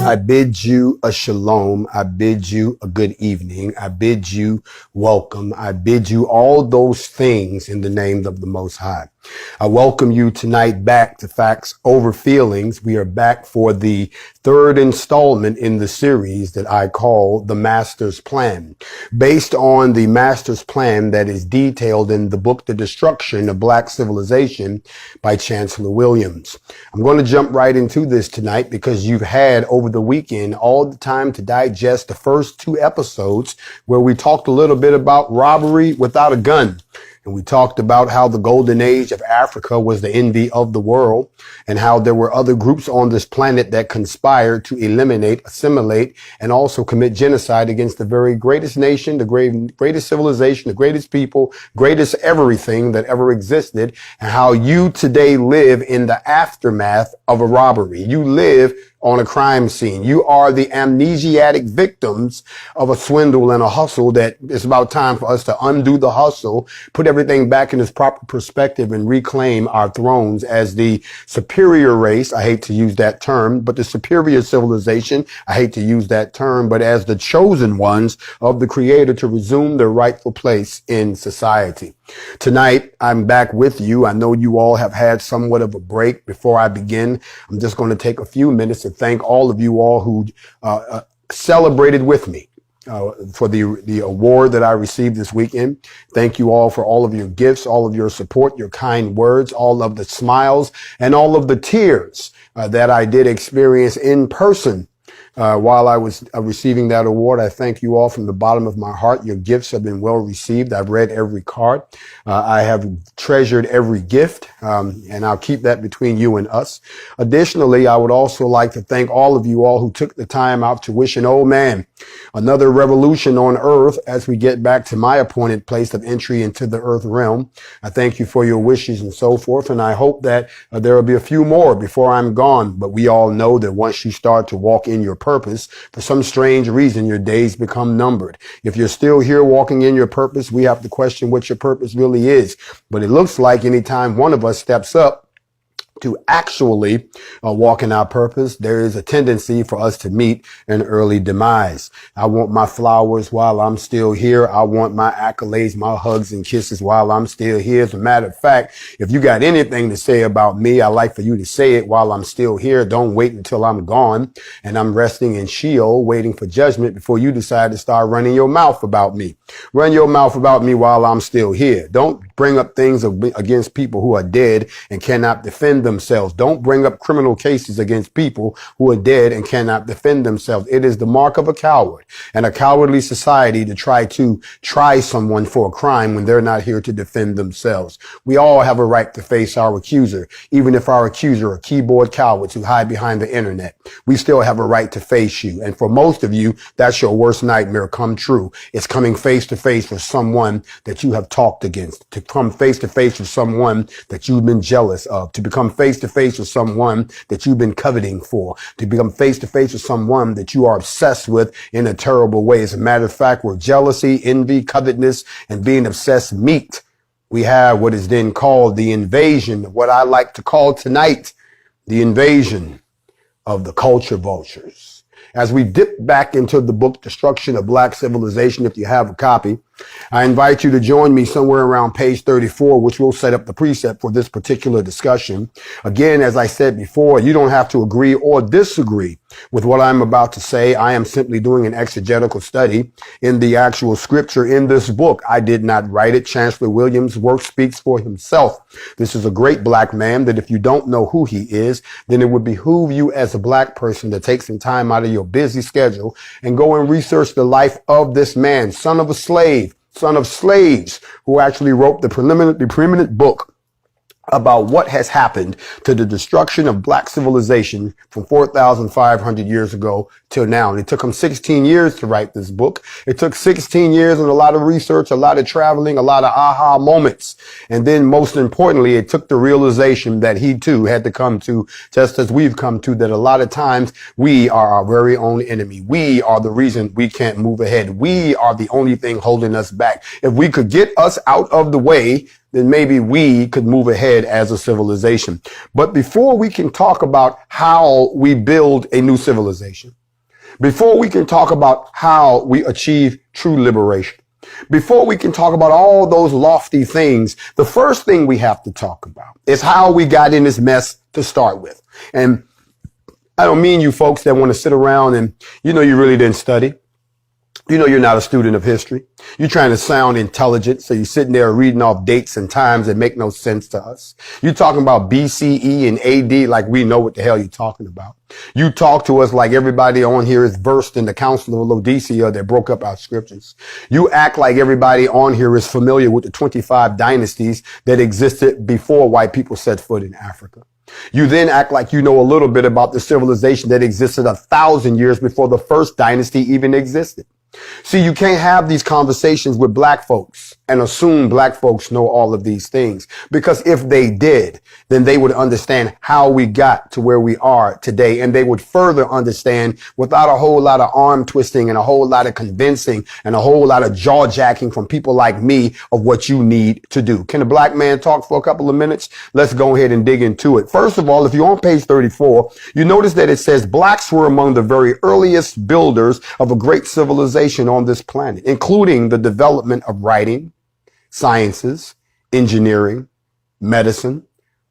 I bid you a shalom. I bid you a good evening. I bid you welcome. I bid you all those things in the name of the Most High. I welcome you tonight back to Factz over Feelingz. We are back for the third installment in the series that I call The Master's Plan, based on the Master's Plan that is detailed in the book, The Destruction of Black Civilization by Chancellor Williams. I'm going to jump right into this tonight because you've had over the weekend all the time to digest the first two episodes where we talked a little bit about robbery without a gun. And we talked about how the golden age of Africa was the envy of the world and how there were other groups on this planet that conspired to eliminate, assimilate, and also commit genocide against the very greatest nation, the greatest civilization, the greatest people, greatest everything that ever existed, and how you today live in the aftermath of a robbery. You live on a crime scene. You are the amnesiac victims of a swindle and a hustle that it's about time for us to undo the hustle, put everything back in its proper perspective and reclaim our thrones as the superior race. I hate to use that term, but the superior civilization. I hate to use that term, but as the chosen ones of the Creator to resume their rightful place in society. Tonight, I'm back with you. I know you all have had somewhat of a break. Before I begin, I'm just going to take a few minutes to thank all of you all who celebrated with me for the award that I received this weekend. Thank you all for all of your gifts, all of your support, your kind words, all of the smiles, and all of the tears that I did experience in person. While I was receiving that award, I thank you all from the bottom of my heart. Your gifts have been well received. I've read every card. I have treasured every gift, and I'll keep that between you and us. Additionally, I would also like to thank all of you all who took the time out to wish an old man another revolution on earth as we get back to my appointed place of entry into the earth realm. I thank you for your wishes and so forth, and I hope that there will be a few more before I'm gone. But we all know that once you start to walk in your purpose, for some strange reason, your days become numbered. If you're still here walking in your purpose, we have to question what your purpose really is. But it looks like anytime one of us steps up to actually walk in our purpose, there is a tendency for us to meet an early demise. I want my flowers while I'm still here. I want my accolades, my hugs and kisses while I'm still here. As a matter of fact, if you got anything to say about me, I'd like for you to say it while I'm still here. Don't wait until I'm gone and I'm resting in Sheol, waiting for judgment before you decide to start running your mouth about me. Run your mouth about me while I'm still here. Don't bring up things against people who are dead and cannot defend themselves. Don't bring up criminal cases against people who are dead and cannot defend themselves. It is the mark of a coward and a cowardly society to try someone for a crime when they're not here to defend themselves. We all have a right to face our accuser, even if our accuser are keyboard cowards who hide behind the internet. We still have a right to face you. And for most of you, that's your worst nightmare come true. It's coming face to face with someone that you have talked against, to come face to face with someone that you've been jealous of, to become face to face with someone that you've been coveting for, to become face to face with someone that you are obsessed with in a terrible way. As a matter of fact, where jealousy, envy, covetousness, and being obsessed meet, we have what is then called the invasion, what I like to call tonight, the invasion of the culture vultures. As we dip back into the book, Destruction of Black Civilization, if you have a copy, I invite you to join me somewhere around page 34, which will set up the precept for this particular discussion. Again, as I said before, you don't have to agree or disagree with what I'm about to say. I am simply doing an exegetical study in the actual scripture in this book. I did not write it. Chancellor Williams' work speaks for himself. This is a great black man that if you don't know who he is, then it would behoove you as a black person to take some time out of your busy schedule and go and research the life of this man, son of a slave, son of slaves, who actually wrote the preeminent book about what has happened to the destruction of black civilization from 4,500 years ago till now. And it took him 16 years to write this book. It took 16 years and a lot of research, a lot of traveling, a lot of aha moments. And then most importantly, it took the realization that he too had to come to, just as we've come to, that a lot of times we are our very own enemy. We are the reason we can't move ahead. We are the only thing holding us back. If we could get us out of the way, then maybe we could move ahead as a civilization. But before we can talk about how we build a new civilization, before we can talk about how we achieve true liberation, before we can talk about all those lofty things, the first thing we have to talk about is how we got in this mess to start with. And I don't mean you folks that want to sit around and, you really didn't study. You're not a student of history. You're trying to sound intelligent, so you're sitting there reading off dates and times that make no sense to us. You're talking about BCE and AD like we know what the hell you're talking about. You talk to us like everybody on here is versed in the Council of Laodicea that broke up our scriptures. You act like everybody on here is familiar with the 25 dynasties that existed before white people set foot in Africa. You then act like you know a little bit about the civilization that existed 1,000 years before the first dynasty even existed. See, you can't have these conversations with black folks and assume black folks know all of these things, because if they did, then they would understand how we got to where we are today. And they would further understand without a whole lot of arm twisting and a whole lot of convincing and a whole lot of jaw jacking from people like me of what you need to do. Can a black man talk for a couple of minutes? Let's go ahead and dig into it. First of all, if you're on page 34, you notice that it says blacks were among the very earliest builders of a great civilization on this planet, including the development of writing, sciences, engineering, medicine,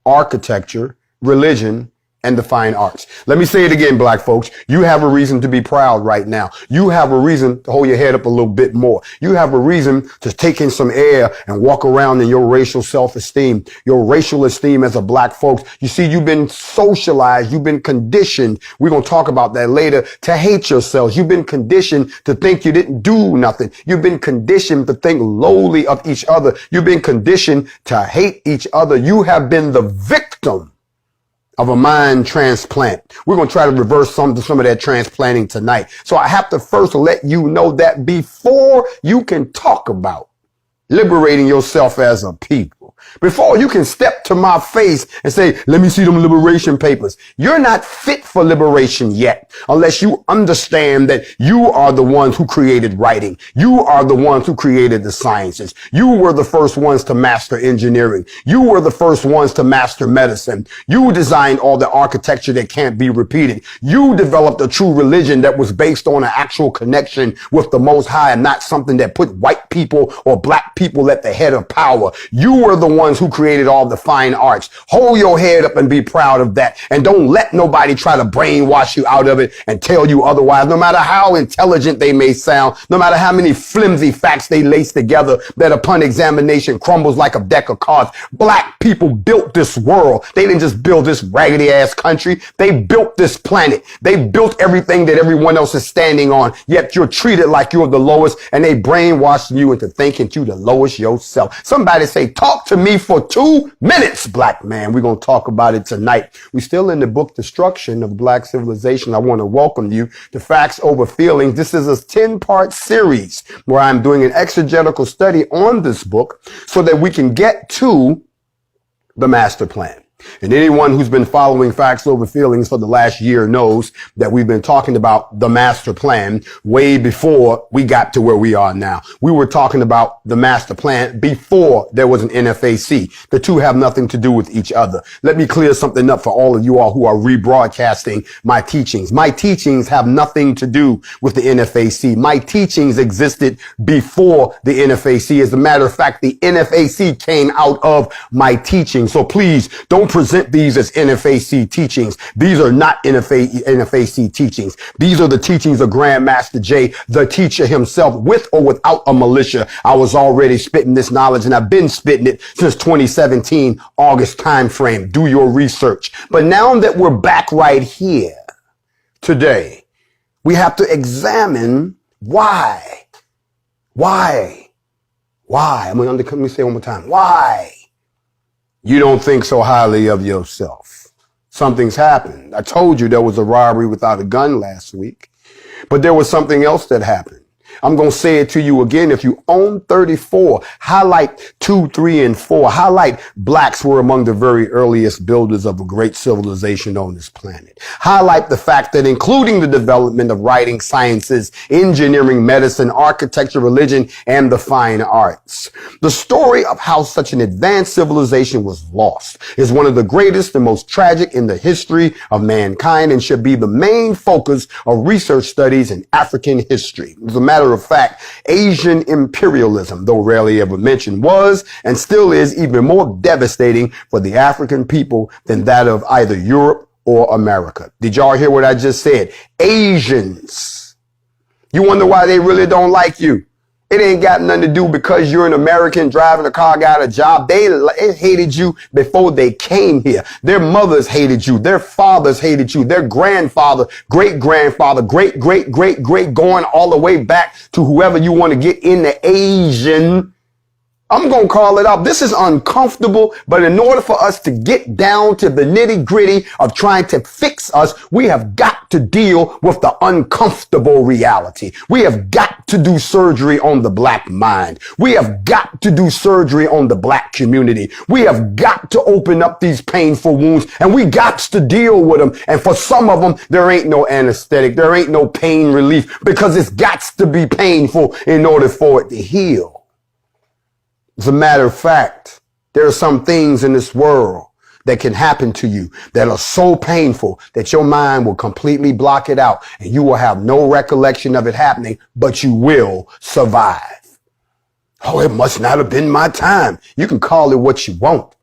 architecture, religion, and the fine arts. Let me say it again, black folks. You have a reason to be proud right now. You have a reason to hold your head up a little bit more. You have a reason to take in some air and walk around in your racial self-esteem, your racial esteem as a black folks. You see, you've been socialized. You've been conditioned. We're going to talk about that later, to hate yourselves. You've been conditioned to think you didn't do nothing. You've been conditioned to think lowly of each other. You've been conditioned to hate each other. You have been the victim of a mind transplant. We're going to try to reverse some of that transplanting tonight. So I have to first let you know that before you can talk about liberating yourself as a people, before you can step to my face and say, let me see them liberation papers, you're not fit for liberation yet unless you understand that you are the ones who created writing. You are the ones who created the sciences. You were the first ones to master engineering. You were the first ones to master medicine. You designed all the architecture that can't be repeated. You developed a true religion that was based on an actual connection with the Most High and not something that put white people or black people at the head of power. You were the ones who created all the fine arts. Hold your head up and be proud of that. And don't let nobody try to brainwash you out of it and tell you otherwise, no matter how intelligent they may sound, no matter how many flimsy facts they lace together that upon examination crumbles like a deck of cards. Black people built this world. They didn't just build this raggedy ass country. They built this planet. They built everything that everyone else is standing on, yet you're treated like you're the lowest, and they brainwashing you into thinking you the lowest yourself. Somebody say, talk to me for 2 minutes, black man. We're going to talk about it tonight. We're still in the book Destruction of Black Civilization. I want to welcome you to Facts Over Feelings. This is a 10-part series where I'm doing an exegetical study on this book so that we can get to the master plan. And anyone who's been following Facts Over Feelings for the last year knows that we've been talking about the master plan way before we got to where we are now. We were talking about the master plan before there was an NFAC. The two have nothing to do with each other. Let me clear something up for all of you all who are rebroadcasting my teachings. My teachings have nothing to do with the NFAC. My teachings existed before the NFAC. As a matter of fact, the NFAC came out of my teachings. So please don't present these as NFAC teachings. These are not NFAC teachings. These are the teachings of Grandmaster Jay, the teacher himself, with or without a militia. I was already spitting this knowledge, and I've been spitting it since 2017, August time frame. Do your research. But now that we're back right here today, we have to examine why. Let me say it one more time. Why you don't think so highly of yourself? Something's happened. I told you there was a robbery without a gun last week, but there was something else that happened. I'm going to say it to you again. If you own 34, highlight 2, 3, and 4. Highlight blacks were among the very earliest builders of a great civilization on this planet. Highlight the fact that including the development of writing, sciences, engineering, medicine, architecture, religion, and the fine arts. The story of how such an advanced civilization was lost is one of the greatest and most tragic in the history of mankind and should be the main focus of research studies in African history. As a matter of fact, Asian imperialism, though rarely ever mentioned, was and still is even more devastating for the African people than that of either Europe or America. Did y'all hear what I just said? Asians. You wonder why they really don't like you. It ain't got nothing to do because you're an American driving a car, got a job. They hated you before they came here. Their mothers hated you. Their fathers hated you. Their grandfather, great-grandfather, great-great-great-great, going all the way back to whoever you want to get in the Asian. I'm going to call it out. This is uncomfortable, but in order for us to get down to the nitty gritty of trying to fix us, we have got to deal with the uncomfortable reality. We have got to do surgery on the black mind. We have got to do surgery on the black community. We have got to open up these painful wounds and we got to deal with them. And for some of them, there ain't no anesthetic. There ain't no pain relief because it's got to be painful in order for it to heal. As a matter of fact, there are some things in this world that can happen to you that are so painful that your mind will completely block it out and you will have no recollection of it happening, but you will survive. Oh, it must not have been my time. You can call it what you want.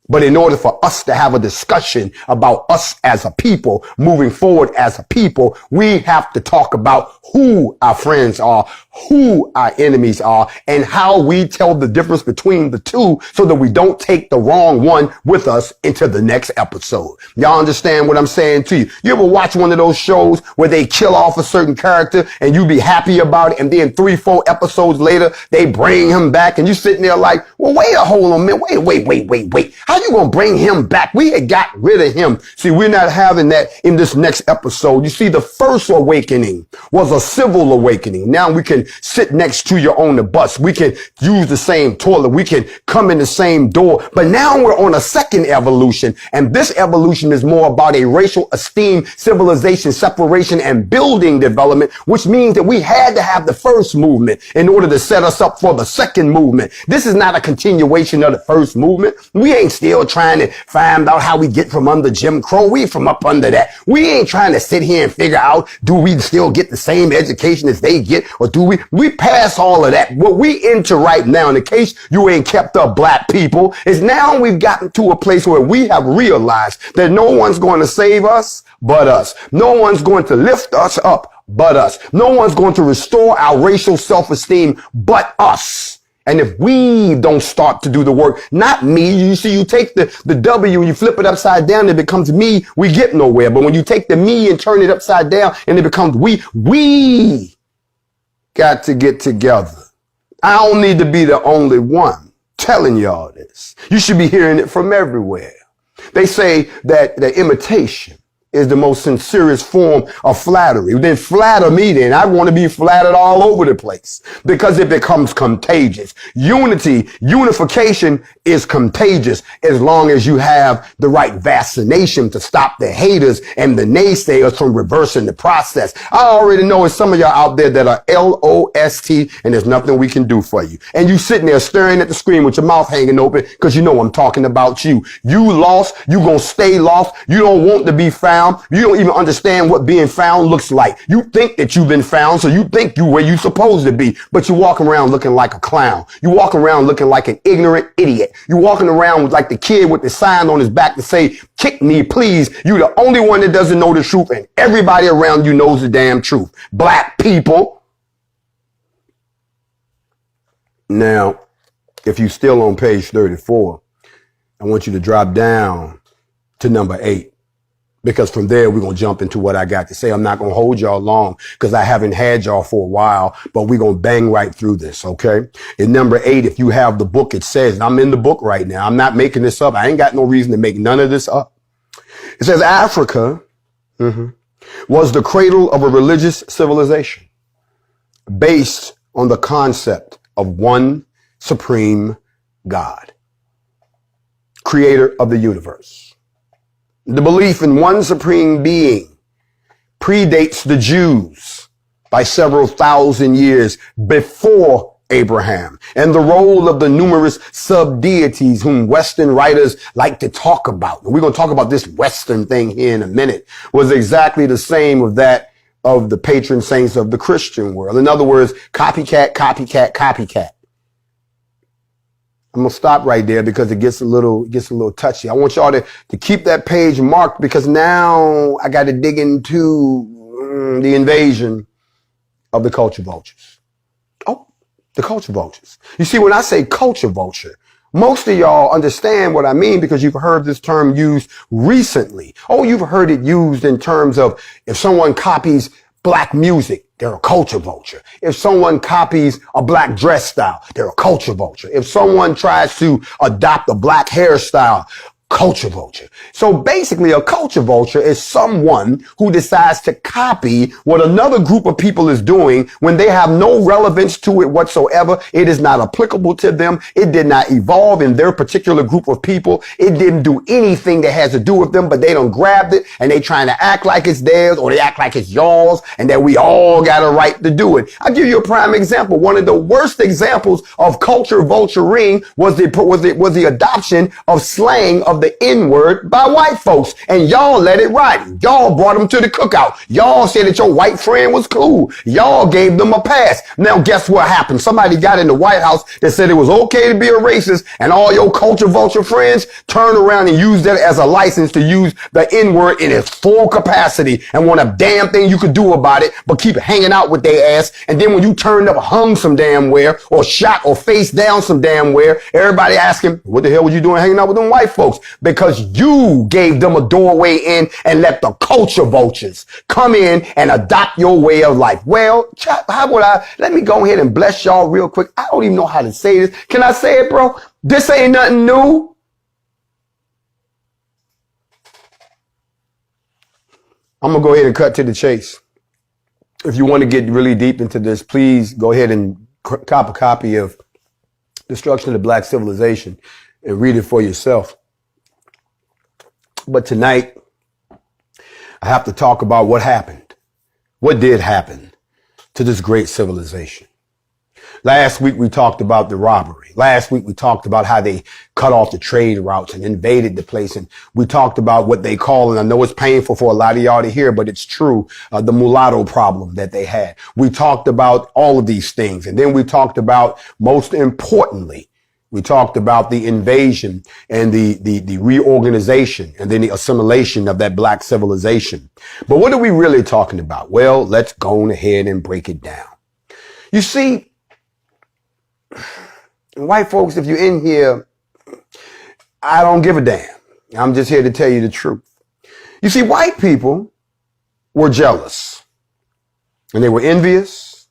But in order for us to have a discussion about us as a people, moving forward as a people, we have to talk about who our friends are, who our enemies are, and how we tell the difference between the two so that we don't take the wrong one with us into the next episode. Y'all understand what I'm saying to you? You ever watch one of those shows where they kill off a certain character and you be happy about it, and then 3, 4 episodes later, they bring him back and you sitting there like, well, wait a hold on a minute. Wait. How you gonna bring him back? We had got rid of him. See, we're not having that in this next episode. You see, the first awakening was a civil awakening. Now we can sit next to you on the bus. We can use the same toilet. We can come in the same door. But now we're on a second evolution. And this evolution is more about a racial esteem, civilization, separation, and building development, which means that we had to have the first movement in order to set us up for the second movement. This is not a continuation of the first movement. We ain't still trying to find out how we get from under Jim Crow. We from up under that. We ain't trying to sit here and figure out, do we still get the same education as they get, or do we pass all of that? What we into right now, in the case you ain't kept up, black people, is now we've gotten to a place where we have realized that no one's going to save us but us. No one's going to lift us up but us. No one's going to restore our racial self-esteem but us. And if we don't start to do the work, not me, you see, you take the W and you flip it upside down, it becomes me, we get nowhere. But when you take the me and turn it upside down and it becomes we got to get together. I don't need to be the only one telling y'all this. You should be hearing it from everywhere. They say that the imitation is the most sincerest form of flattery. Then flatter me then. I want to be flattered all over the place because it becomes contagious. Unification is contagious as long as you have the right vaccination to stop the haters and the naysayers from reversing the process. I already know it's some of y'all out there that are LOST and there's nothing we can do for you. And you sitting there staring at the screen with your mouth hanging open because you know I'm talking about you. You lost. You gonna stay lost. You don't want to be found. You don't even understand what being found looks like. You think that you've been found, so you think you where you supposed to be, but you're walking around looking like a clown. You walking around looking like an ignorant idiot. You walking around with like the kid with the sign on his back to say, kick me, please. You the only one that doesn't know the truth, and everybody around you knows the damn truth. Black people. Now, if you're still on page 34, I want you to drop down to number 8. Because from there, we're going to jump into what I got to say. I'm not going to hold y'all long because I haven't had y'all for a while, but we're going to bang right through this, okay? In number 8, if you have the book, it says, and I'm in the book right now. I'm not making this up. I ain't got no reason to make none of this up. It says Africa was the cradle of a religious civilization. based on the concept of one supreme God, creator of the universe. The belief in one supreme being predates the Jews by several thousand years before Abraham, and the role of the numerous sub-deities whom Western writers like to talk about, and we're going to talk about this Western thing here in a minute, was exactly the same with that of the patron saints of the Christian world. In other words, copycat, copycat, copycat. I'm going to stop right there because it gets a little touchy. I want y'all to keep that page marked because now I got to dig into the invasion of the culture vultures. Oh, the culture vultures. You see, when I say culture vulture, most of y'all understand what I mean because you've heard this term used recently. Oh, you've heard it used in terms of if someone copies black music, they're a culture vulture. If someone copies a black dress style, they're a culture vulture. If someone tries to adopt a black hairstyle, culture vulture. So basically a culture vulture is someone who decides to copy what another group of people is doing when they have no relevance to it whatsoever. It is not applicable to them. It did not evolve in their particular group of people. It didn't do anything that has to do with them, but they done grabbed it and they trying to act like it's theirs or they act like it's yours and that we all got a right to do it. I'll give you a prime example. One of the worst examples of culture vulturing was the adoption of slang of the N-word by white folks, and y'all let it ride. Y'all brought them to the cookout. Y'all said that your white friend was cool. Y'all gave them a pass. Now guess what happened? Somebody got in the White House that said it was okay to be a racist, and all your culture vulture friends turned around and used that as a license to use the N-word in its full capacity and want a damn thing you could do about it but keep hanging out with their ass. And then when you turned up, hung some damn where or shot or face down some damn where, everybody asking, what the hell were you doing hanging out with them white folks? Because you gave them a doorway in and let the culture vultures come in and adopt your way of life. Well, let me go ahead and bless y'all real quick. I don't even know how to say this. Can I say it, bro? This ain't nothing new. I'm going to go ahead and cut to the chase. If you want to get really deep into this, please go ahead and cop a copy of Destruction of the Black Civilization and read it for yourself. But tonight, I have to talk about what happened. What did happen to this great civilization? Last week, we talked about the robbery. Last week, we talked about how they cut off the trade routes and invaded the place. And we talked about what they call, and I know it's painful for a lot of y'all to hear, but it's true, the mulatto problem that they had. We talked about all of these things. And then we talked about, most importantly, we talked about the invasion and the reorganization and then the assimilation of that black civilization. But what are we really talking about? Well, let's go ahead and break it down. You see, white folks, if you're in here, I don't give a damn. I'm just here to tell you the truth. You see, white people were jealous and they were envious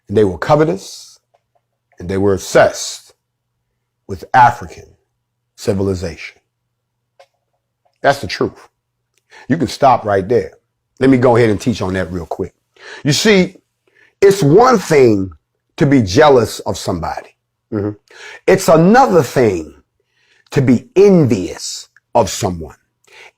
and they were covetous and they were obsessed with African civilization. That's the truth. You can stop right there. Let me go ahead and teach on that real quick. You see, it's one thing to be jealous of somebody. It's another thing to be envious of someone.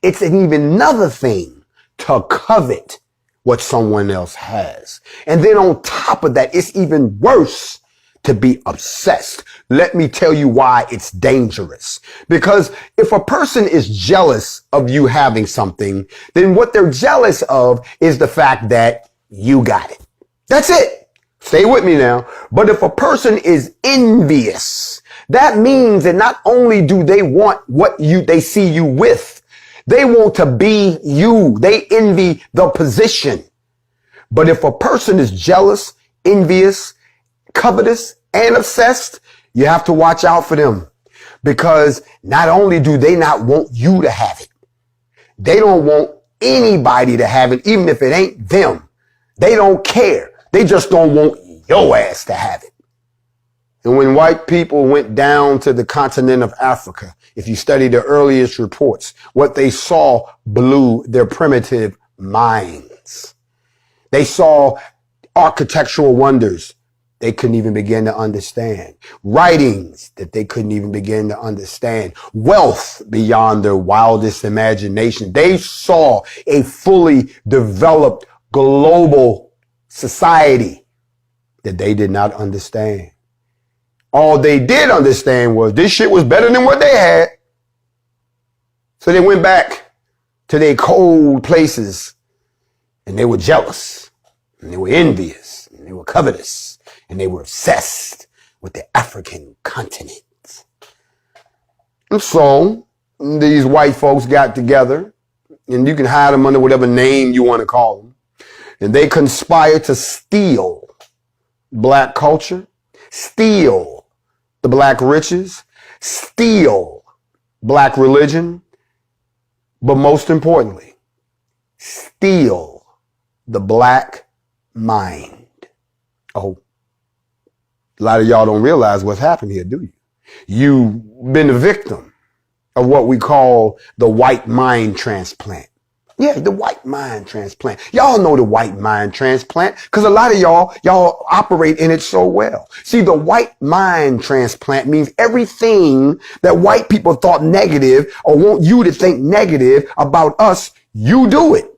It's an even another thing to covet what someone else has. And then on top of that, it's even worse to be obsessed. Let me tell you why it's dangerous. Because if a person is jealous of you having something, then what they're jealous of is the fact that you got it. That's it. Stay with me now. But if a person is envious, that means that not only do they want what they see you with, they want to be you. They envy the position. But if a person is jealous, envious, covetous, and obsessed, you have to watch out for them, because not only do they not want you to have it, they don't want anybody to have it, even if it ain't them. They don't care. They just don't want your ass to have it. And when white people went down to the continent of Africa, if you study the earliest reports, what they saw blew their primitive minds. They saw architectural wonders they couldn't even begin to understand. Writings that they couldn't even begin to understand. Wealth beyond their wildest imagination. They saw a fully developed global society that they did not understand. All they did understand was this shit was better than what they had. So they went back to their cold places and they were jealous and they were envious and they were covetous. And they were obsessed with the African continent. And so these white folks got together, and you can hide them under whatever name you want to call them. And they conspired to steal black culture, steal the black riches, steal black religion, but most importantly, steal the black mind. Oh. A lot of y'all don't realize what's happened here, do you? You've been a victim of what we call the white mind transplant. Yeah, the white mind transplant. Y'all know the white mind transplant because a lot of y'all operate in it so well. See, the white mind transplant means everything that white people thought negative or want you to think negative about us, you do it.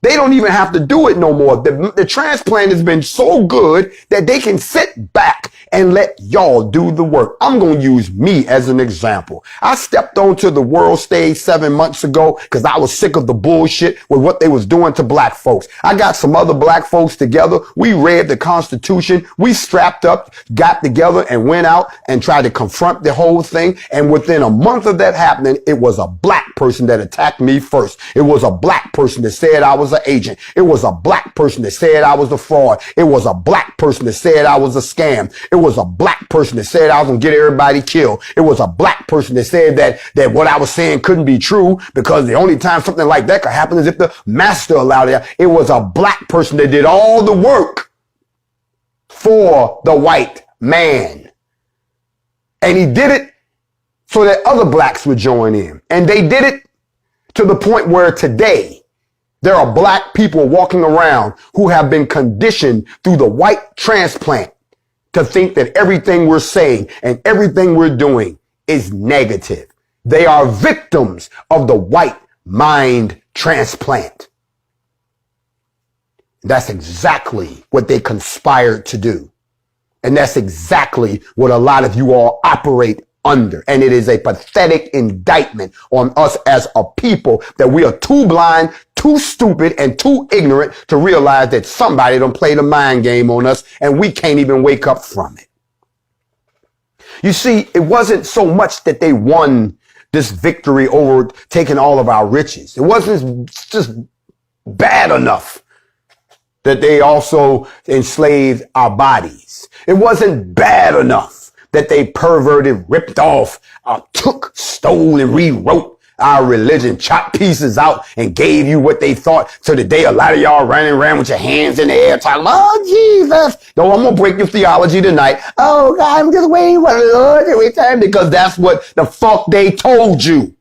They don't even have to do it no more. The transplant has been so good that they can sit back and let y'all do the work. I'm going to use me as an example. I stepped onto the world stage 7 months ago because I was sick of the bullshit with what they was doing to black folks. I got some other black folks together. We read the Constitution. We strapped up, got together and went out and tried to confront the whole thing. And within a month of that happening, it was a black person that attacked me first. It was a black person that said I was an agent. It was a black person that said I was a fraud. It was a black person that said I was a scam. It was a black person that said I was going to get everybody killed. It was a black person that said that what I was saying couldn't be true because the only time something like that could happen is if the master allowed it. It was a black person that did all the work for the white man. And he did it so that other blacks would join in. And they did it to the point where today there are black people walking around who have been conditioned through the white transplant to think that everything we're saying and everything we're doing is negative. They are victims of the white mind transplant. That's exactly what they conspired to do. And that's exactly what a lot of you all operate under. And it is a pathetic indictment on us as a people that we are too blind, too stupid, and too ignorant to realize that somebody done played a mind game on us and we can't even wake up from it. You see, it wasn't so much that they won this victory over taking all of our riches. It wasn't just bad enough that they also enslaved our bodies. It wasn't bad enough that they perverted, ripped off, took, stole, and rewrote our religion, chopped pieces out, and gave you what they thought. So today, a lot of y'all running around with your hands in the air talking, oh, Jesus. No, I'm going to break your theology tonight. Oh, God, I'm just waiting for the Lord to return because that's what the fuck they told you.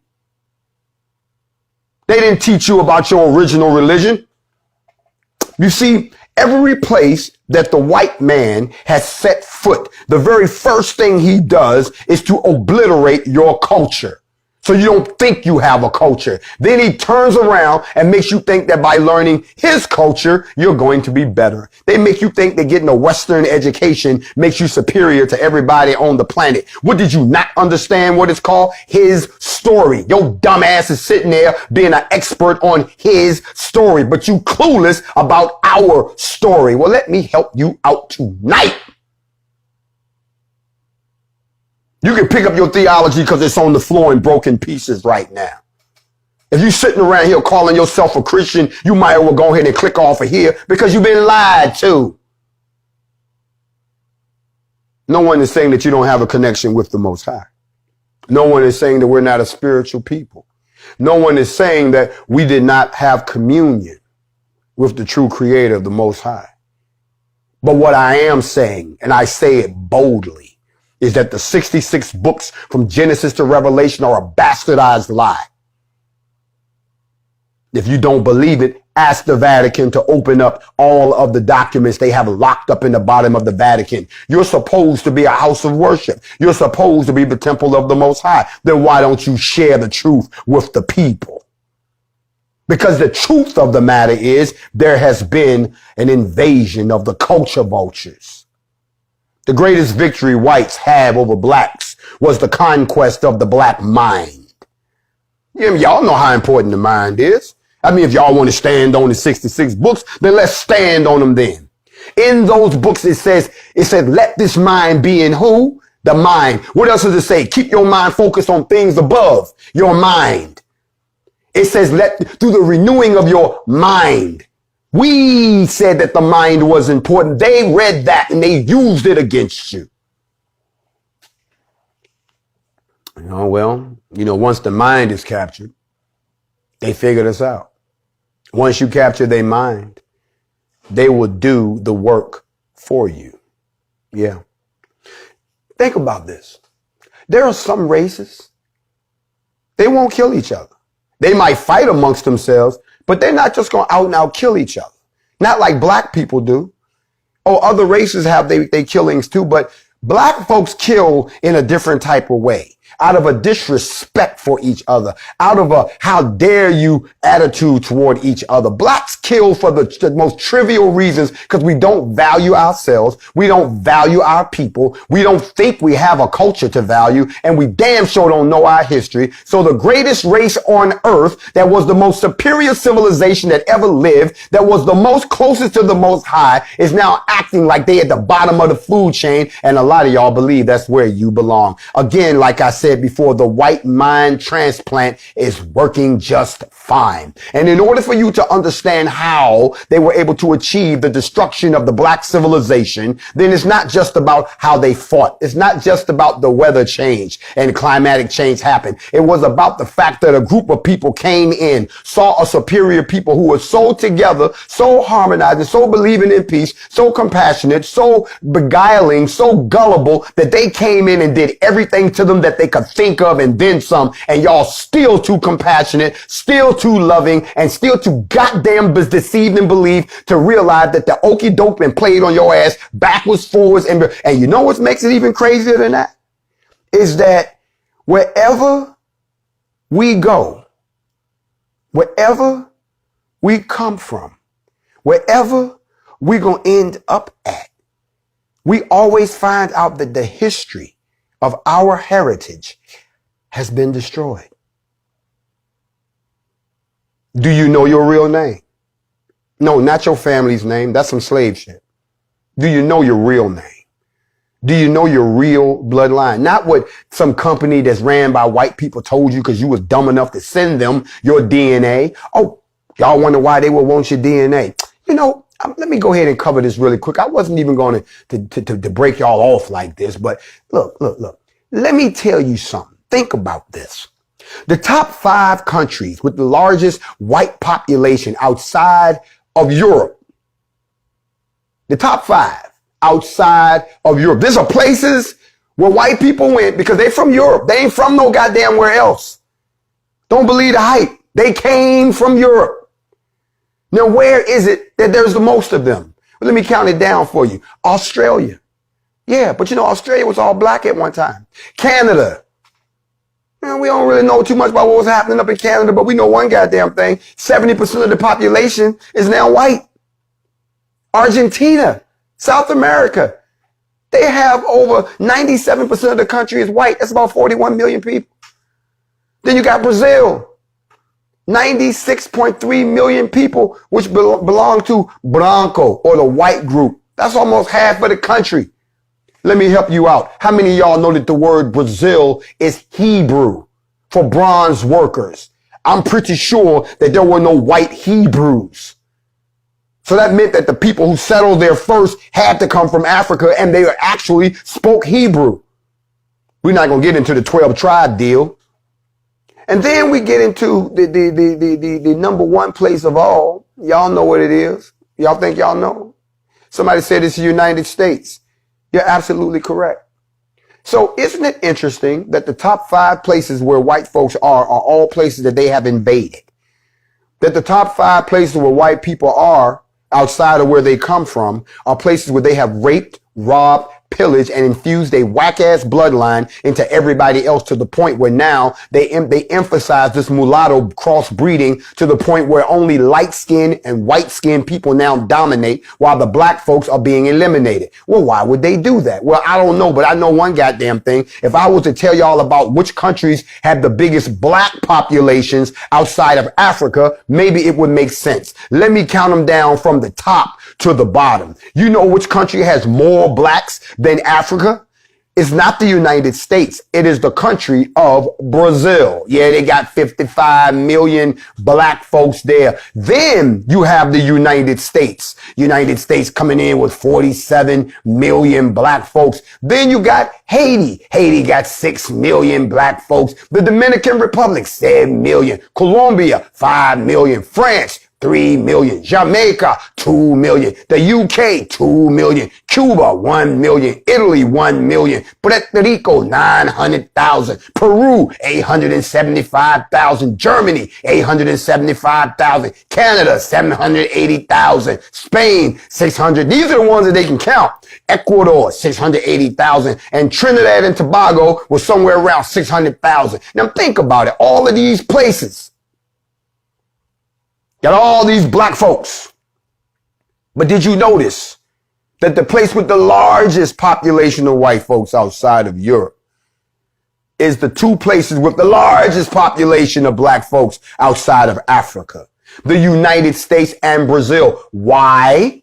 They didn't teach you about your original religion. You see, every place that the white man has set foot, the very first thing he does is to obliterate your culture. So you don't think you have a culture. Then he turns around and makes you think that by learning his culture, you're going to be better. They make you think that getting a Western education makes you superior to everybody on the planet. What did you not understand what it's called? His story. Your dumb ass is sitting there being an expert on his story, but you clueless about our story. Well, let me help you out tonight. You can pick up your theology because it's on the floor in broken pieces right now. If you're sitting around here calling yourself a Christian, you might as well go ahead and click off of here because you've been lied to. No one is saying that you don't have a connection with the Most High. No one is saying that we're not a spiritual people. No one is saying that we did not have communion with the true Creator of the Most High. But what I am saying, and I say it boldly, is that the 66 books from Genesis to Revelation are a bastardized lie. If you don't believe it, ask the Vatican to open up all of the documents they have locked up in the bottom of the Vatican. You're supposed to be a house of worship. You're supposed to be the temple of the Most High. Then why don't you share the truth with the people? Because the truth of the matter is there has been an invasion of the culture vultures. The greatest victory whites have over blacks was the conquest of the black mind. Y'all know how important the mind is. I mean, if y'all want to stand on the 66 books, then let's stand on them then. In those books, it said, let this mind be in who? The mind. What else does it say? Keep your mind focused on things above your mind. It says, through the renewing of your mind. We said that the mind was important. They read that and they used it against you. Once the mind is captured, they figured us out. Once you capture their mind, they will do the work for you. Yeah. Think about this. There are some races, they won't kill each other. They might fight amongst themselves, but they're not just going to out and out kill each other. Not like black people do. Oh, other races have they killings too, but black folks kill in a different type of way. Out of a disrespect for each other, out of a how dare you attitude toward each other. Blacks kill for the most trivial reasons because we don't value ourselves. We don't value our people. We don't think we have a culture to value, and we damn sure don't know our history. So the greatest race on earth that was the most superior civilization that ever lived, that was the most closest to the Most High, is now acting like they at the bottom of the food chain, and a lot of y'all believe that's where you belong. Again, like I said before, the white mind transplant is working just fine. And in order for you to understand how they were able to achieve the destruction of the black civilization, then it's not just about how they fought. It's not just about the weather change and climatic change happened. It was about the fact that a group of people came in, saw a superior people who were so together, so harmonizing, so believing in peace, so compassionate, so beguiling, so gullible, that they came in and did everything to them that they could think of and then some, and y'all still too compassionate, still too loving, and still too goddamn deceived and believed to realize that the okie doke been played on your ass backwards, forwards, and you know what makes it even crazier than that? Is that wherever we go, wherever we come from, wherever we're going to end up at, we always find out that the history of our heritage has been destroyed. Do you know your real name? No, not your family's name. That's some slave shit. Do you know your real name? Do you know your real bloodline? Not what some company that's ran by white people told you because you was dumb enough to send them your DNA. Oh, y'all wonder why they would want your DNA. Let me go ahead and cover this really quick. I wasn't even going to break y'all off like this, but look. Let me tell you something. Think about this. The top 5 countries with the largest white population outside of Europe. The top 5 outside of Europe. These are places where white people went because they're from Europe. They ain't from no goddamn where else. Don't believe the hype. They came from Europe. Now, where is it that there's the most of them? Well, let me count it down for you. Australia. Yeah, but Australia was all black at one time. Canada. We don't really know too much about what was happening up in Canada, but we know one goddamn thing. 70% of the population is now white. Argentina, South America, they have over 97% of the country is white. That's about 41 million people. Then you got Brazil, 96.3 million people, which belong to Branco, or the white group. That's almost half of the country. Let me help you out. How many of y'all know that the word Brazil is Hebrew for bronze workers? I'm pretty sure that there were no white Hebrews. So that meant that the people who settled there first had to come from Africa, and they actually spoke Hebrew. We're not going to get into the 12 tribe deal. And then we get into the number one place of all. Y'all know what it is. Y'all think y'all know? Somebody said it's the United States. You're absolutely correct. So isn't it interesting that the top 5 places where white folks are all places that they have invaded? that the top 5 places where white people are outside of where they come from are places where they have raped, robbed, pillaged, and infused a whack-ass bloodline into everybody else to the point where now they emphasize this mulatto crossbreeding to the point where only light-skinned and white-skinned people now dominate while the black folks are being eliminated. Well, why would they do that? Well, I don't know, but I know one goddamn thing. If I was to tell y'all about which countries have the biggest black populations outside of Africa, maybe it would make sense. Let me count them down from the top to the bottom. You know which country has more blacks than Africa? It's not the United States. It is the country of Brazil. Yeah, they got 55 million black folks there. Then you have the United States. United States coming in with 47 million black folks. Then you got Haiti. Haiti got 6 million black folks. The Dominican Republic, 7 million. Colombia, 5 million. France, 3 million. Jamaica, 2 million. The UK, 2 million. Cuba, 1 million. Italy, 1 million. Puerto Rico, 900,000. Peru, 875,000. Germany, 875,000. Canada, 780,000. Spain, 600. These are the ones that they can count. Ecuador, 680,000. And Trinidad and Tobago was somewhere around 600,000. Now think about it. All of these places got all these black folks. But did you notice that the place with the largest population of white folks outside of Europe is the 2 places with the largest population of black folks outside of Africa? The United States and Brazil. Why?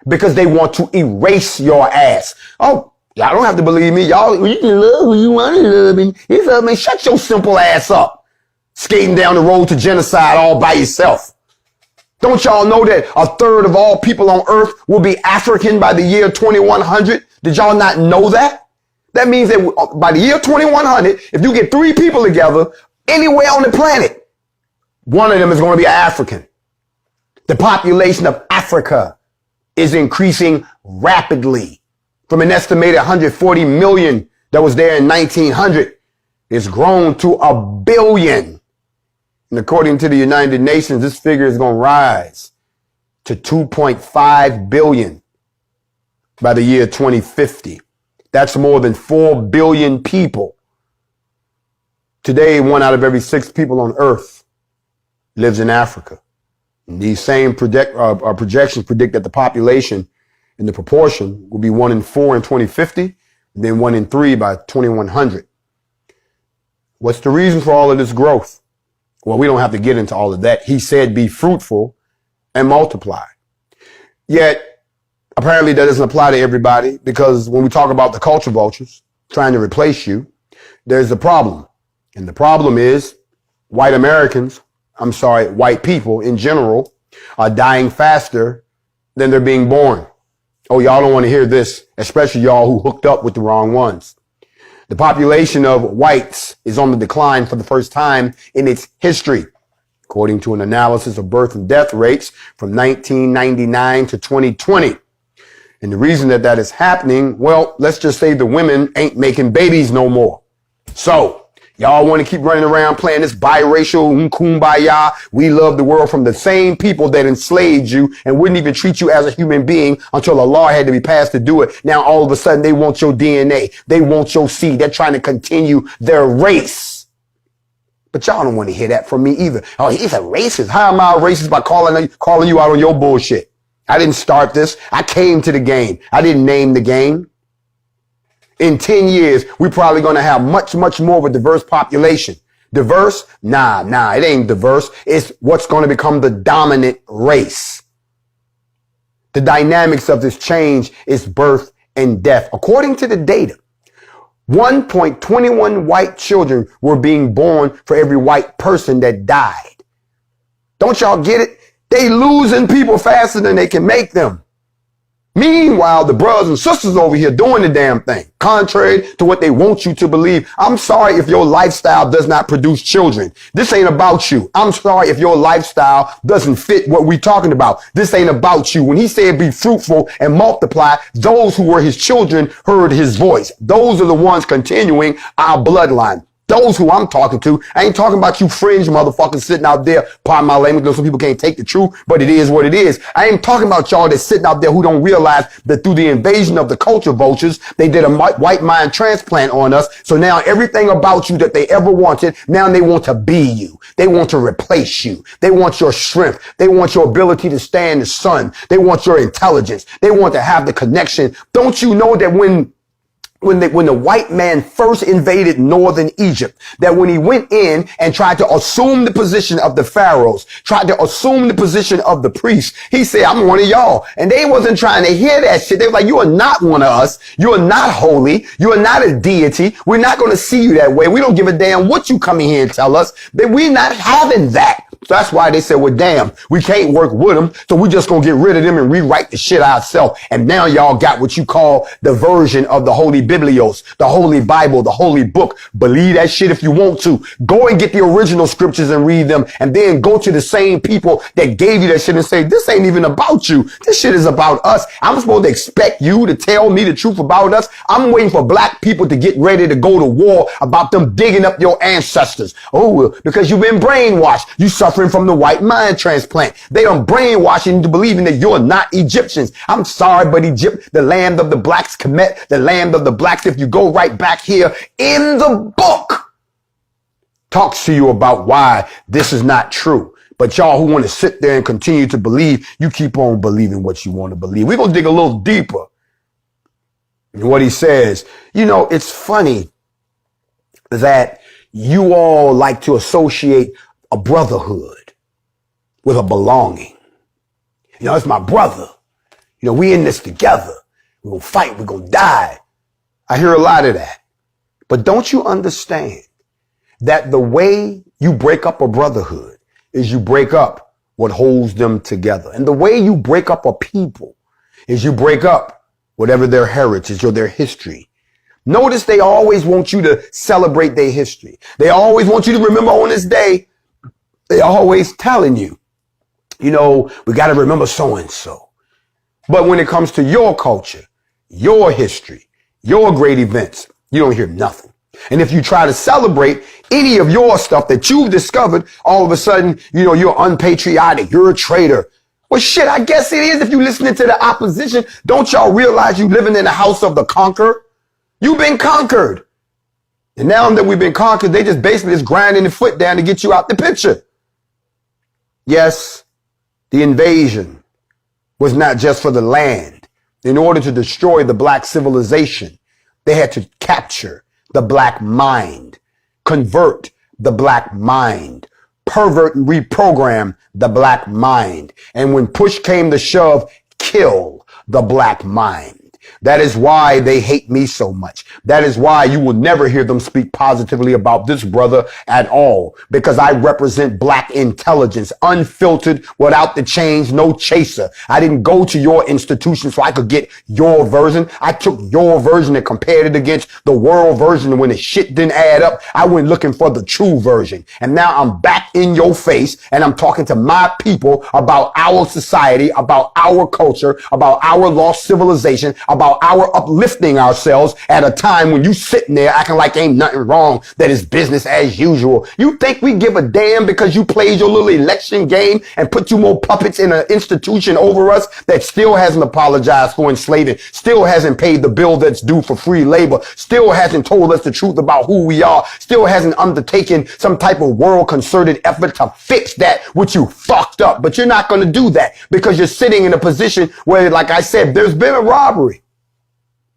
Because they want to erase your ass. Oh, y'all don't have to believe me. Y'all, you can love who you want to love. And it's up, man. Shut your simple ass up. Skating down the road to genocide all by yourself. Don't y'all know that 1/3 of all people on earth will be African by the year 2100? Did y'all not know that? That means that by the year 2100, if you get 3 people together anywhere on the planet, one of them is going to be African. The population of Africa is increasing rapidly from an estimated 140 million that was there in 1900. It's grown to 1 billion. And according to the United Nations, this figure is going to rise to 2.5 billion by the year 2050. That's more than 4 billion people. Today, 1 out of every 6 people on earth lives in Africa. And these same projections predict that the population in the proportion will be 1 in 4 in 2050, and then 1 in 3 by 2100. What's the reason for all of this growth? Well, we don't have to get into all of that. He said, be fruitful and multiply. Yet, apparently that doesn't apply to everybody, because when we talk about the culture vultures trying to replace you, there's a problem. And the problem is white people in general are dying faster than they're being born. Oh, y'all don't want to hear this, especially y'all who hooked up with the wrong ones. The population of whites is on the decline for the first time in its history, according to an analysis of birth and death rates from 1999 to 2020. And the reason that that is happening, well, let's just say the women ain't making babies no more. So y'all want to keep running around playing this biracial kumbaya. We love the world from the same people that enslaved you and wouldn't even treat you as a human being until a law had to be passed to do it. Now, all of a sudden, they want your DNA. They want your seed. They're trying to continue their race. But y'all don't want to hear that from me either. Oh, he's a racist. How am I a racist by calling you out on your bullshit? I didn't start this. I came to the game. I didn't name the game. In 10 years, we're probably going to have much, much more of a diverse population. Diverse? Nah, it ain't diverse. It's what's going to become the dominant race. The dynamics of this change is birth and death. According to the data, 1.21 white children were being born for every white person that died. Don't y'all get it? They losing people faster than they can make them. Meanwhile, the brothers and sisters over here doing the damn thing, contrary to what they want you to believe. I'm sorry if your lifestyle does not produce children. This ain't about you. I'm sorry if your lifestyle doesn't fit what we're talking about. This ain't about you. When he said be fruitful and multiply, those who were his children heard his voice. Those are the ones continuing our bloodline. Those who I'm talking to. I ain't talking about you fringe motherfuckers sitting out there. Pardon my language, some people can't take the truth, but it is what it is. I ain't talking about y'all that's sitting out there who don't realize that through the invasion of the culture vultures, they did a white mind transplant on us. So now everything about you that they ever wanted, now they want to be you. They want to replace you. They want your strength. They want your ability to stand the sun. They want your intelligence. They want to have the connection. Don't you know that when the white man first invaded northern Egypt, that when he went in and tried to assume the position of the pharaohs, tried to assume the position of the priests, he said, I'm one of y'all. And they wasn't trying to hear that shit. They were like, you are not one of us. You are not holy. You are not a deity. We're not going to see you that way. We don't give a damn what you come in here and tell us. That we're not having that. So that's why they said, well, damn, we can't work with them. So we just going to get rid of them and rewrite the shit ourselves. And now y'all got what you call the version of the Holy Biblios, the Holy Bible, the Holy Book. Believe that shit if you want to. Go and get the original scriptures and read them. And then go to the same people that gave you that shit and say, this ain't even about you. This shit is about us. I'm supposed to expect you to tell me the truth about us. I'm waiting for black people to get ready to go to war about them digging up your ancestors. Oh, because you've been brainwashed. You suffering from the white mind transplant. They done brainwashing you into believing that you're not Egyptians. I'm sorry, but Egypt, the land of the blacks, Kemet, the land of the blacks, if you go right back here in the book, talks to you about why this is not true. But y'all who want to sit there and continue to believe, you keep on believing what you want to believe. We're going to dig a little deeper. And what he says, you know, it's funny that you all like to associate a brotherhood with a belonging. You know, it's my brother. You know, we in this together. We're going to fight. We're going to die. I hear a lot of that. But don't you understand that the way you break up a brotherhood is you break up what holds them together. And the way you break up a people is you break up whatever their heritage or their history. Notice they always want you to celebrate their history. They always want you to remember on this day. They're always telling you, you know, we got to remember so-and-so. But when it comes to your culture, your history, your great events, you don't hear nothing. And if you try to celebrate any of your stuff that you've discovered, all of a sudden, you know, you're unpatriotic. You're a traitor. Well, shit, I guess it is if you're listening to the opposition. Don't y'all realize you living in the house of the conqueror? You've been conquered. And now that we've been conquered, they just basically just grinding the foot down to get you out the picture. Yes, the invasion was not just for the land. In order to destroy the black civilization, they had to capture the black mind, convert the black mind, pervert and reprogram the black mind. And when push came to shove, kill the black mind. That is why they hate me so much. That is why you will never hear them speak positively about this brother at all. Because I represent black intelligence, unfiltered, without the change, no chaser. I didn't go to your institution so I could get your version. I took your version and compared it against the world version. And when the shit didn't add up, I went looking for the true version. And now I'm back in your face and I'm talking to my people about our society, about our culture, about our lost civilization, about our uplifting ourselves at a time when you sitting there acting like ain't nothing wrong, that is business as usual. You think we give a damn because you played your little election game and put you more puppets in an institution over us that still hasn't apologized for enslaving, still hasn't paid the bill that's due for free labor, still hasn't told us the truth about who we are, still hasn't undertaken some type of world concerted effort to fix that which you fucked up. But you're not going to do that because you're sitting in a position where, like I said, there's been a robbery.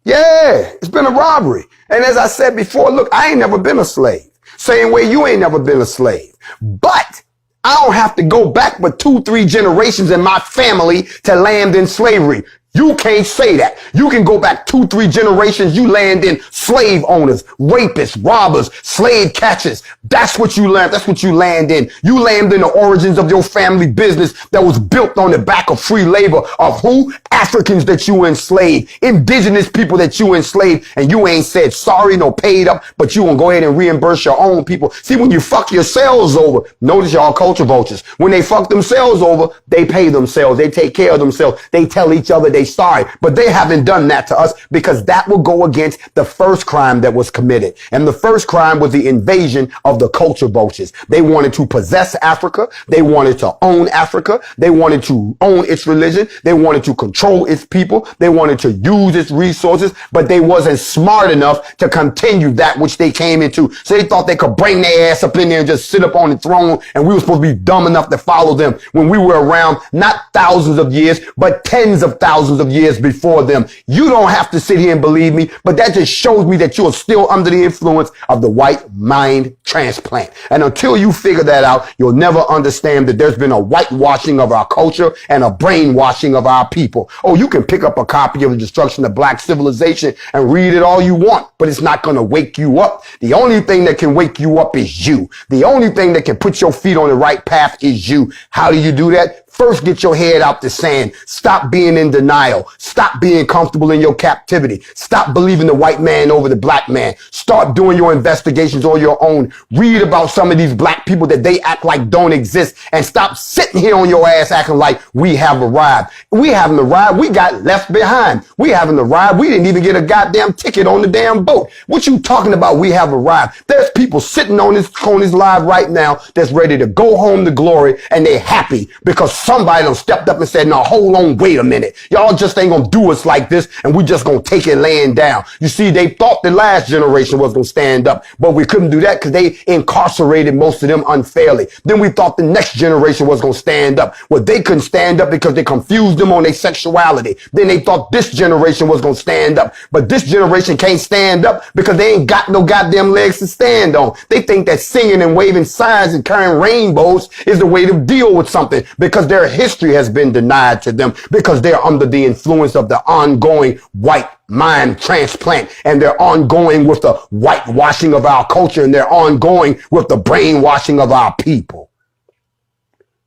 Yeah, it's been a robbery. And as I said before, look, I ain't never been a slave. Same way you ain't never been a slave. But I don't have to go back but 2-3 generations in my family to land in slavery. You can't say that. You can go back 2-3 generations. You land in slave owners, rapists, robbers, slave catchers. That's what you land. That's what you land in. You land in the origins of your family business that was built on the back of free labor of who? Africans that you enslaved, indigenous people that you enslaved, and you ain't said sorry, no paid up, but you gonna go ahead and reimburse your own people. See, when you fuck yourselves over, notice y'all culture vultures. When they fuck themselves over, they pay themselves. They take care of themselves. They tell each other they they sorry, but they haven't done that to us because that will go against the first crime that was committed. And the first crime was the invasion of the culture vultures. They wanted to possess Africa. They wanted to own Africa. They wanted to own its religion. They wanted to control its people. They wanted to use its resources, but they wasn't smart enough to continue that which they came into. So they thought they could bring their ass up in there and just sit up on the throne, and we were supposed to be dumb enough to follow them when we were around not thousands of years, but tens of thousands of years before them. You don't have to sit here and believe me, but that just shows me that you are still under the influence of the white mind transplant. And until you figure that out, you'll never understand that there's been a whitewashing of our culture and a brainwashing of our people. Oh, you can pick up a copy of The Destruction of Black Civilization and read it all you want, but it's not going to wake you up. The only thing that can wake you up is you. The only thing that can put your feet on the right path is you. How do you do that? First, get your head out the sand. Stop being in denial. Stop being comfortable in your captivity. Stop believing the white man over the black man. Start doing your investigations on your own. Read about some of these black people that they act like don't exist, and stop sitting here on your ass acting like we have arrived. We haven't arrived. We got left behind. We haven't arrived. We didn't even get a goddamn ticket on the damn boat. What you talking about? We have arrived. There's people sitting on this live right now that's ready to go home to glory, and they're happy because somebody done stepped up and said, no, hold on, wait a minute. Y'all just ain't gonna do us like this, and we just gonna take it laying down. You see, they thought the last generation was gonna stand up, but we couldn't do that because they incarcerated most of them unfairly. Then we thought the next generation was gonna stand up. Well, they couldn't stand up because they confused them on their sexuality. Then they thought this generation was gonna stand up, but this generation can't stand up because they ain't got no goddamn legs to stand on. They think that singing and waving signs and carrying rainbows is the way to deal with something because their history has been denied to them, because they're under the influence of the ongoing white mind transplant, and they're ongoing with the whitewashing of our culture, and they're ongoing with the brainwashing of our people.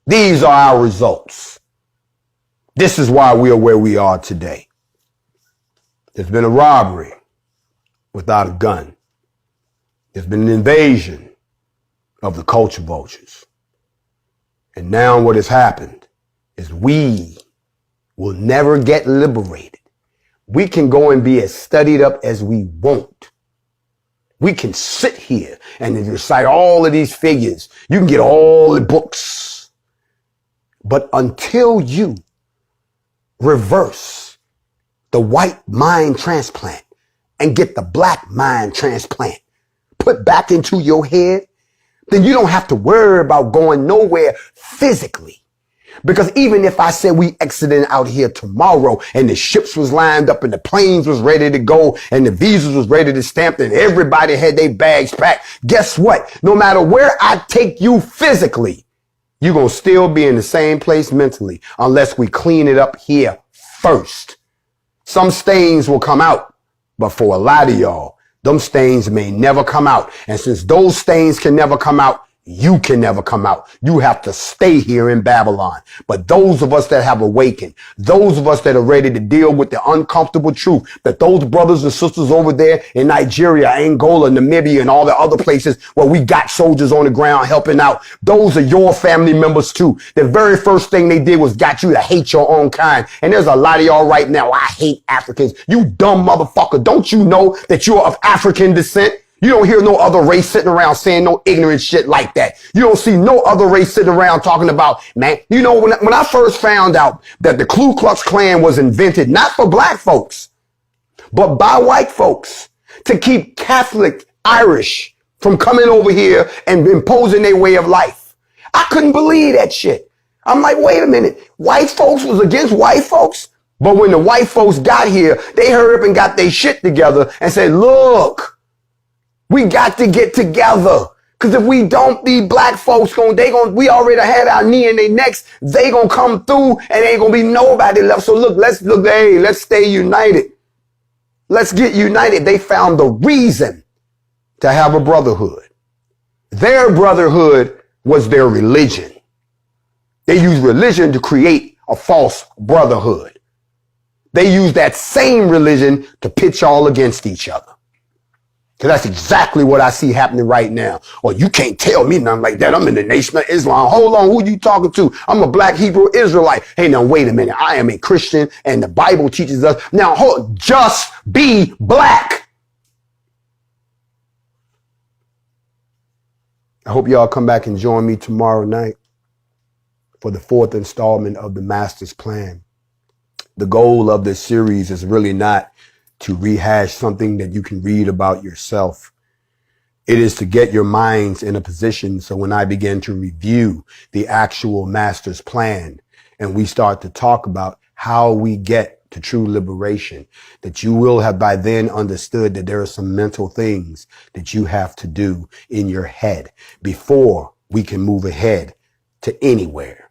These are our results. This is why we are where we are today. There's been a robbery without a gun. There's been an invasion of the culture vultures. And now what has happened is we will never get liberated. We can go and be as studied up as we want. We can sit here and recite all of these figures. You can get all the books. But until you reverse the white mind transplant and get the black mind transplant put back into your head, then you don't have to worry about going nowhere physically. Because even if I said we exited out here tomorrow and the ships was lined up and the planes was ready to go and the visas was ready to stamp and everybody had their bags packed, guess what? No matter where I take you physically, you're going to still be in the same place mentally unless we clean it up here first. Some stains will come out, but for a lot of y'all, them stains may never come out. And since those stains can never come out, you can never come out. You have to stay here in Babylon. But those of us that have awakened, those of us that are ready to deal with the uncomfortable truth that those brothers and sisters over there in Nigeria, Angola, Namibia, and all the other places where we got soldiers on the ground helping out, those are your family members too. The very first thing they did was got you to hate your own kind. And there's a lot of y'all right now, I hate Africans. You dumb motherfucker. Don't you know that you're of African descent? You don't hear no other race sitting around saying no ignorant shit like that. You don't see no other race sitting around talking about, man, you know, when I first found out that the Ku Klux Klan was invented, not for black folks, but by white folks to keep Catholic Irish from coming over here and imposing their way of life. I couldn't believe that shit. I'm like, wait a minute. White folks was against white folks? But when the white folks got here, they hurried up and got their shit together and said, look, we got to get together. Because if we don't, these black folks, we already had our knee in their necks. They gonna come through and ain't gonna be nobody left. So look, let's stay united. Let's get united. They found the reason to have a brotherhood. Their brotherhood was their religion. They used religion to create a false brotherhood. They used that same religion to pitch all against each other. Because that's exactly what I see happening right now. Well, you can't tell me nothing like that. I'm in the Nation of Islam. Hold on, who you talking to? I'm a black Hebrew Israelite. Hey, now, wait a minute. I am a Christian, and the Bible teaches us. Now, just be black. I hope y'all come back and join me tomorrow night for the 4th installment of the Master's Plan. The goal of this series is really not to rehash something that you can read about yourself. It is to get your minds in a position so when I begin to review the actual Master's Plan and we start to talk about how we get to true liberation, that you will have by then understood that there are some mental things that you have to do in your head before we can move ahead to anywhere.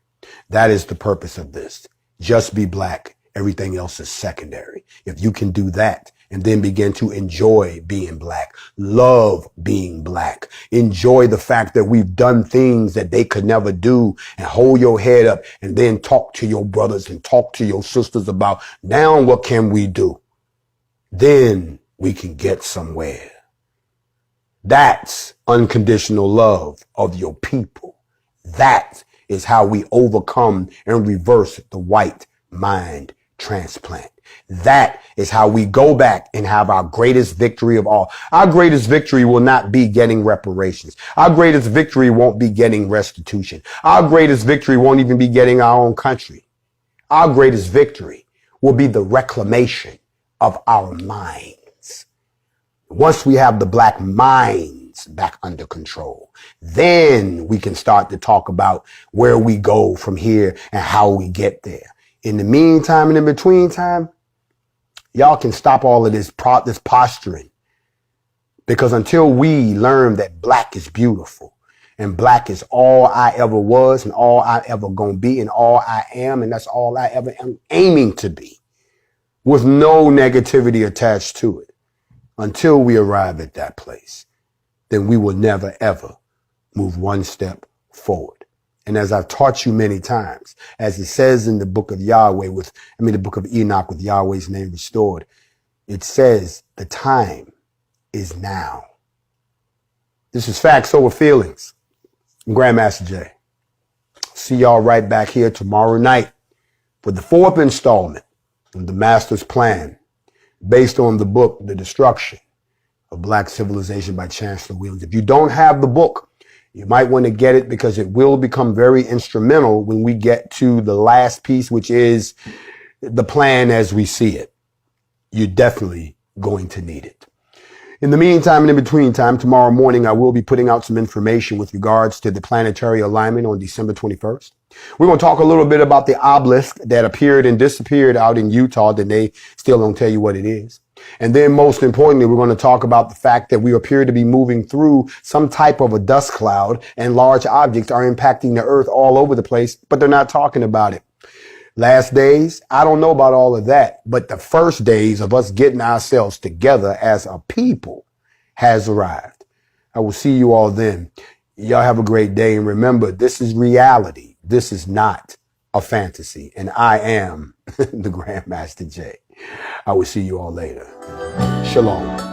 That is the purpose of this. Just be black. Everything else is secondary. If you can do that and then begin to enjoy being black, love being black, enjoy the fact that we've done things that they could never do, and hold your head up and then talk to your brothers and talk to your sisters about now what can we do? Then we can get somewhere. That's unconditional love of your people. That is how we overcome and reverse the white mind transplant. That is how we go back and have our greatest victory of all. Our greatest victory will not be getting reparations. Our greatest victory won't be getting restitution. Our greatest victory won't even be getting our own country. Our greatest victory will be the reclamation of our minds. Once we have the black minds back under control, then we can start to talk about where we go from here and how we get there. In the meantime and in between time, y'all can stop all of this posturing, because until we learn that black is beautiful and black is all I ever was and all I ever gonna be and all I am, and that's all I ever am aiming to be, with no negativity attached to it, until we arrive at that place, then we will never ever move one step forward. And as I've taught you many times, as it says in the book of Yahweh the book of Enoch with Yahweh's name restored, it says the time is now. This is Factz over Feelingz. I'm Grandmaster Jay. See y'all right back here tomorrow night for the 4th installment of the Master's Plan, based on the book, The Destruction of Black Civilization by Chancellor Williams. If you don't have the book, you might want to get it, because it will become very instrumental when we get to the last piece, which is the plan as we see it. You're definitely going to need it. In the meantime and in between time, tomorrow morning, I will be putting out some information with regards to the planetary alignment on December 21st. We're going to talk a little bit about the obelisk that appeared and disappeared out in Utah, that they still don't tell you what it is. And then most importantly, we're going to talk about the fact that we appear to be moving through some type of a dust cloud, and large objects are impacting the earth all over the place, but they're not talking about it. Last days, I don't know about all of that, but the first days of us getting ourselves together as a people has arrived. I will see you all then. Y'all have a great day. And remember, this is reality. This is not a fantasy. And I am the Grandmaster Jay. I will see you all later. Shalom.